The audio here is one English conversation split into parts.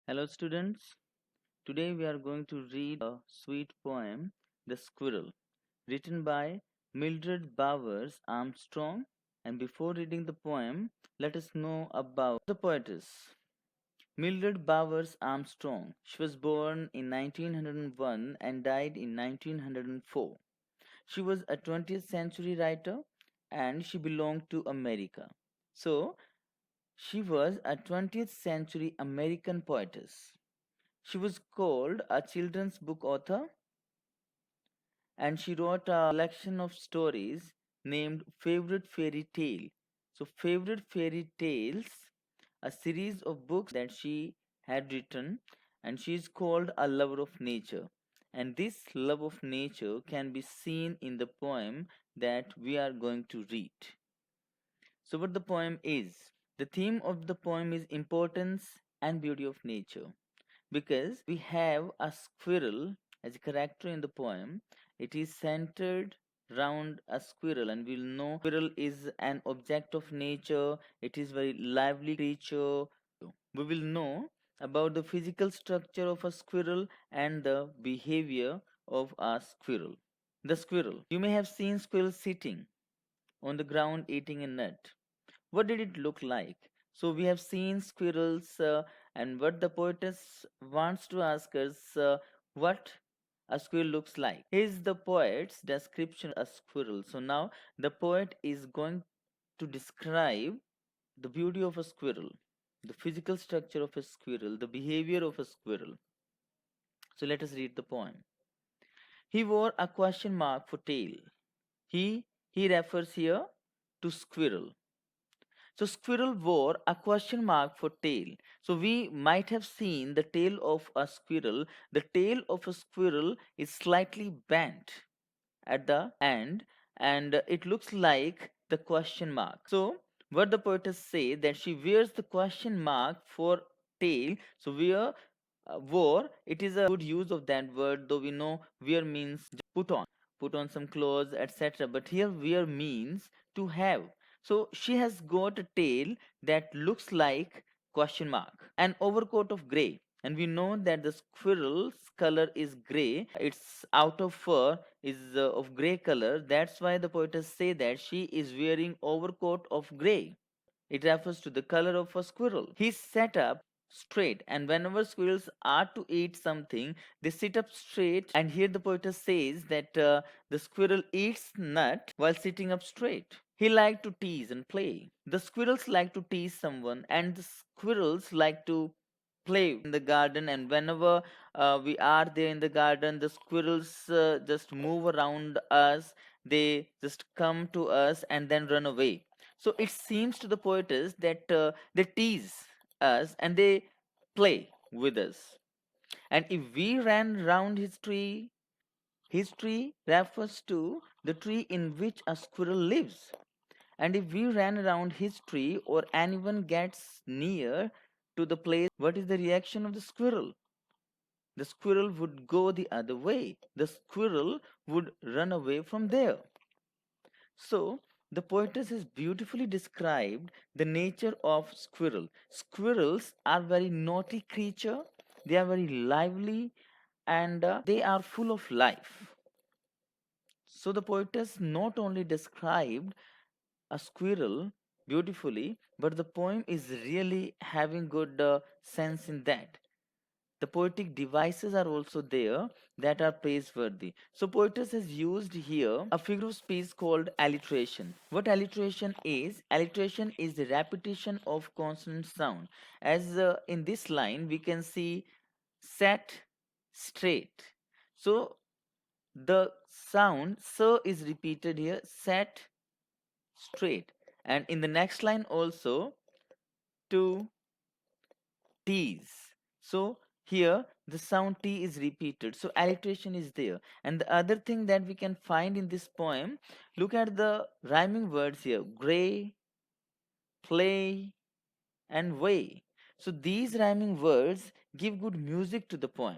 Hello, students. Today we are going to read a sweet poem, The Squirrel, written by Mildred Bowers Armstrong. And before reading the poem, let us know about the poetess. Mildred Bowers Armstrong. She was born in 1901 and died in 1904. She was a 20th century writer and she belonged to America. So, she was a 20th century American poetess. She was called a children's book author and she wrote a collection of stories named Favorite Fairy Tale. So, Favorite Fairy Tales, a series of books that she had written, and she is called a lover of nature. And this love of nature can be seen in the poem that we are going to read. So, what the poem is? The theme of the poem is importance and beauty of nature because we have a squirrel as a character in the poem. It is centered round a squirrel, and we'll know squirrel is an object of nature. It is very lively creature. We will know about the physical structure of a squirrel and the behavior of a squirrel. The squirrel. You may have seen squirrels sitting on the ground eating a nut. What did it look like? So we have seen squirrels, and what the poetess wants to ask us what a squirrel looks like. Here's the poet's description of a squirrel. So now the poet is going to describe the beauty of a squirrel, the physical structure of a squirrel, the behavior of a squirrel. So let us read the poem. He wore a question mark for tail. He refers here to squirrel. So squirrel wore a question mark for tail. So we might have seen the tail of a squirrel. The tail of a squirrel is slightly bent at the end and it looks like the question mark. So what the poetess say that she wears the question mark for tail. So wore, it is a good use of that word, though we know wear means put on some clothes, etc. But here wear means to have. So she has got a tail that looks like question mark, an overcoat of gray. And we know that the squirrel's color is gray. Its outer fur is of gray color. That's why the poetess say that she is wearing overcoat of gray. It refers to the color of a squirrel. He sat up straight, and whenever squirrels are to eat something, they sit up straight. And here the poetess says that the squirrel eats nut while sitting up straight. He liked to tease and play. The squirrels like to tease someone, and the squirrels like to play in the garden. And whenever we are there in the garden, the squirrels just move around us. They just come to us and then run away. So it seems to the poetess that they tease us and they play with us. And if we ran round his tree refers to the tree in which a squirrel lives. And if we ran around his tree or anyone gets near to the place, what is the reaction of the squirrel? The squirrel would go the other way. The squirrel would run away from there. So, the poetess has beautifully described the nature of squirrel. Squirrels are very naughty creature. They are very lively and they are full of life. So the poetess not only described a squirrel beautifully, but the poem is really having good sense in that. The poetic devices are also there that are praiseworthy. So poetess has used here a figure of speech called alliteration. What alliteration is? Alliteration is the repetition of consonant sound. As in this line we can see set straight. So the sound so is repeated here, set straight. And in the next line also, to tease. So here the sound T is repeated. So alliteration is there. And the other thing that we can find in this poem, look at the rhyming words here. Gray, play, and way. So these rhyming words give good music to the poem.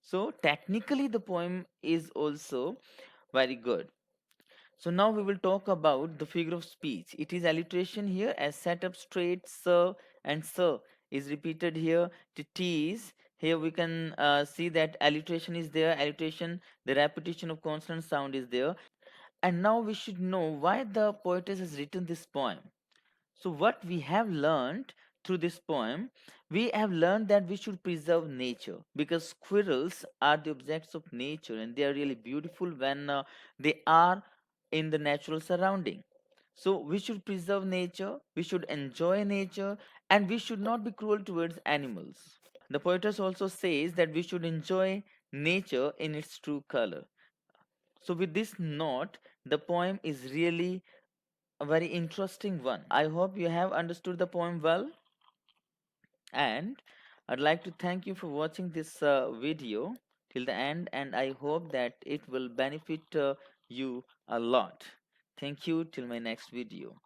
So technically the poem is also very good. So now we will talk about the figure of speech. It is alliteration here as set up straight, sir, and sir is repeated here to tease. Here we can see that alliteration is there. Alliteration, the repetition of consonant sound is there. And now we should know why the poetess has written this poem. So, what we have learned through this poem, we have learned that we should preserve nature because squirrels are the objects of nature and they are really beautiful when they are in the natural surrounding. So, we should preserve nature, we should enjoy nature, and we should not be cruel towards animals. The poetess also says that we should enjoy nature in its true color. So, with this note, the poem is really a very interesting one. I hope you have understood the poem well, and I'd like to thank you for watching this video till the end, and I hope that it will benefit you a lot. Thank you till my next video.